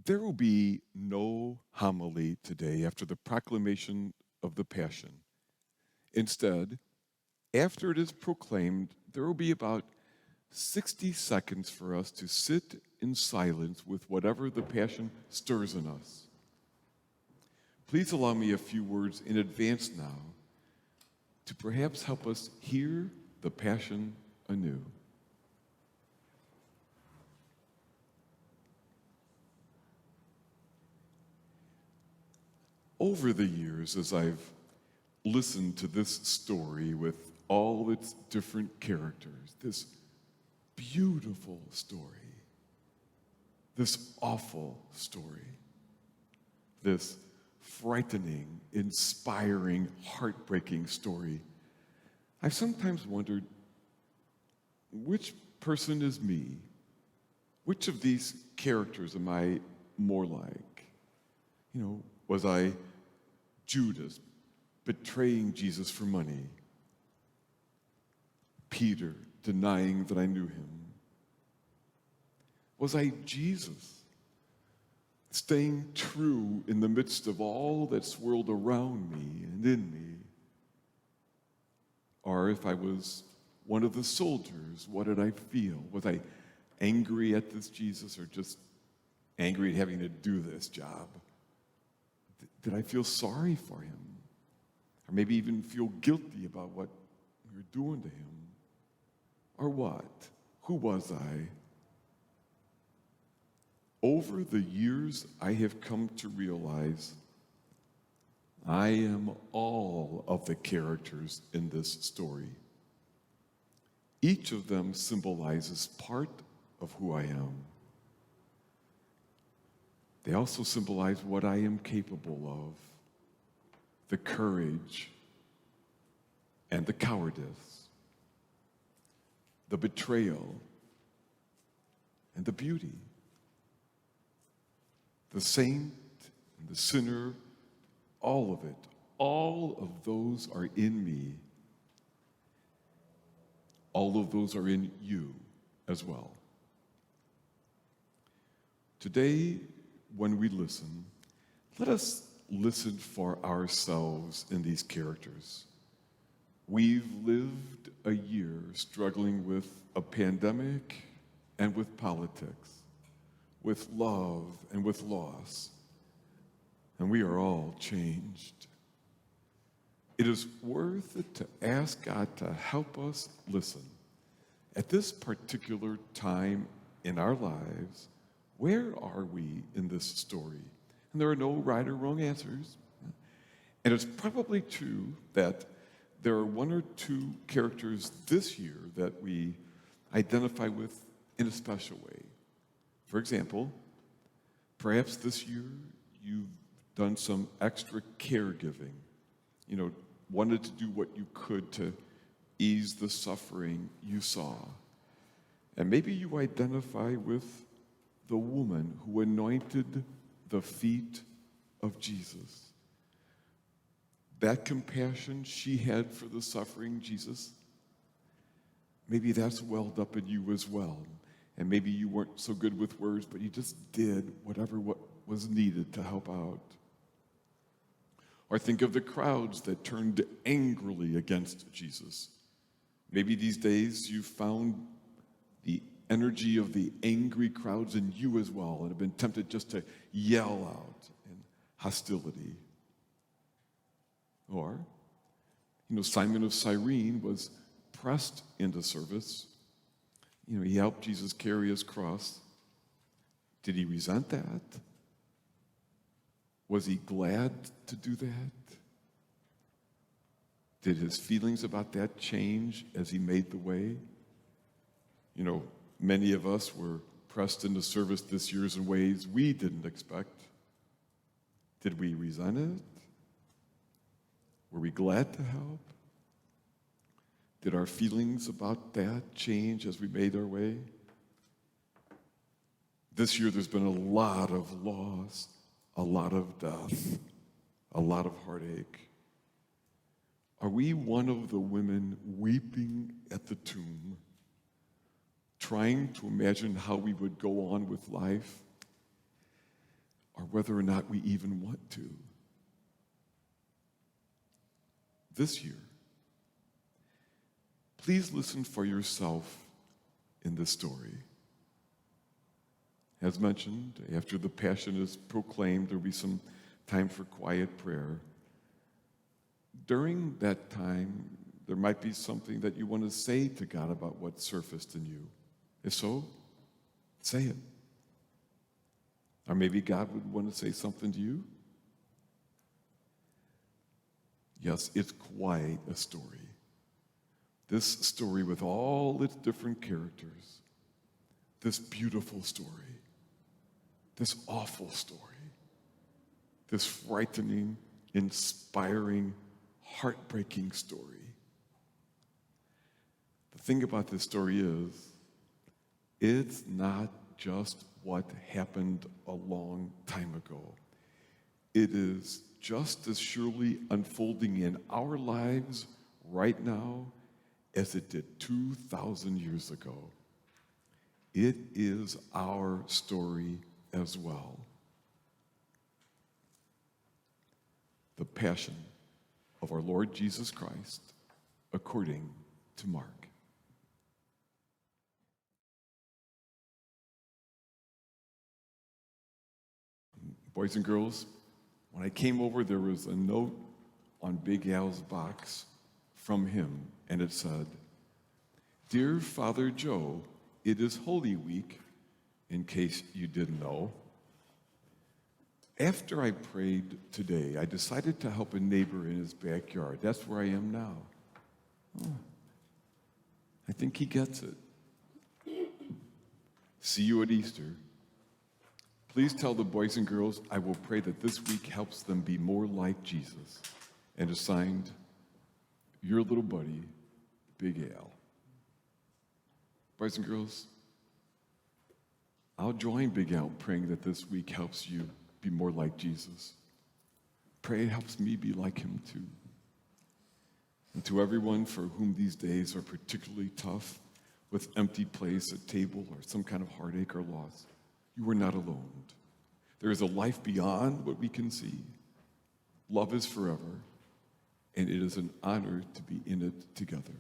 There will be no homily today after the proclamation of the Passion. Instead, after it is proclaimed, there will be about 60 seconds for us to sit in silence with whatever the Passion stirs in us. Please allow me a few words in advance now to perhaps help us hear the Passion anew. Over the years, as I've listened to this story with all its different characters, this beautiful story, this awful story, this frightening, inspiring, heartbreaking story, I've sometimes wondered, which person is me? Which of these characters am I more like? Was I Judas betraying Jesus for money? Peter denying that I knew him? Was I Jesus, staying true in the midst of all that swirled around me and in me? Or if I was one of the soldiers, what did I feel? Was I angry at this Jesus or just angry at having to do this job? Did I feel sorry for him? Or maybe even feel guilty about what we were doing to him? Or what? Who was I? Over the years, I have come to realize I am all of the characters in this story. Each of them symbolizes part of who I am. They also symbolize what I am capable of, the courage and the cowardice, the betrayal and the beauty, the saint and the sinner, all of it, all of those are in me. All of those are in you as well. Today, when we listen, let us listen for ourselves in these characters. We've lived a year struggling with a pandemic and with politics, with love and with loss, and we are all changed. It is worth it to ask God to help us listen. At this particular time in our lives, where are we in this story? And there are no right or wrong answers. And it's probably true that there are one or two characters this year that we identify with in a special way. For example, perhaps this year you've done some extra caregiving. Wanted to do what you could to ease the suffering you saw. And maybe you identify with the woman who anointed the feet of Jesus. That compassion she had for the suffering Jesus, maybe that's welled up in you as well. And maybe you weren't so good with words, but you just did whatever what was needed to help out. Or think of the crowds that turned angrily against Jesus. Maybe these days you found the energy of the angry crowds in you as well and have been tempted just to yell out in hostility. Or, Simon of Cyrene was pressed into service. He helped Jesus carry his cross. Did he resent that? Was he glad to do that? Did his feelings about that change as he made the way? Many of us were pressed into service this year in ways we didn't expect. Did we resent it? Were we glad to help? Did our feelings about that change as we made our way? This year there's been a lot of loss, a lot of death, a lot of heartache. Are we one of the women weeping at the tomb, trying to imagine how we would go on with life? or whether or not we even want to. This year, please listen for yourself in this story. As mentioned, after the Passion is proclaimed, there will be some time for quiet prayer. During that time, there might be something that you want to say to God about what surfaced in you. If so, say it. Or maybe God would want to say something to you. Yes, it's quite a story. This story with all its different characters, this beautiful story, this awful story, this frightening, inspiring, heartbreaking story. The thing about this story is, it's not just what happened a long time ago. It is just as surely unfolding in our lives right now as it did 2,000 years ago. It is our story as well. The Passion of our Lord Jesus Christ according to Mark. Boys and girls, when I came over, there was a note on Big Al's box from him, and it said, "Dear Father Joe, it is Holy Week, in case you didn't know. After I prayed today, I decided to help a neighbor in his backyard. That's where I am now." Oh, I think he gets it. See you at Easter. Please tell the boys and girls I will pray that this week helps them be more like Jesus. And assigned, your little buddy, Big Al. Boys and girls, I'll join Big Al praying that this week helps you be more like Jesus. Pray it helps me be like him too. And to everyone for whom these days are particularly tough, with empty place at table or some kind of heartache or loss, you are not alone. There is a life beyond what we can see. Love is forever, and it is an honor to be in it together.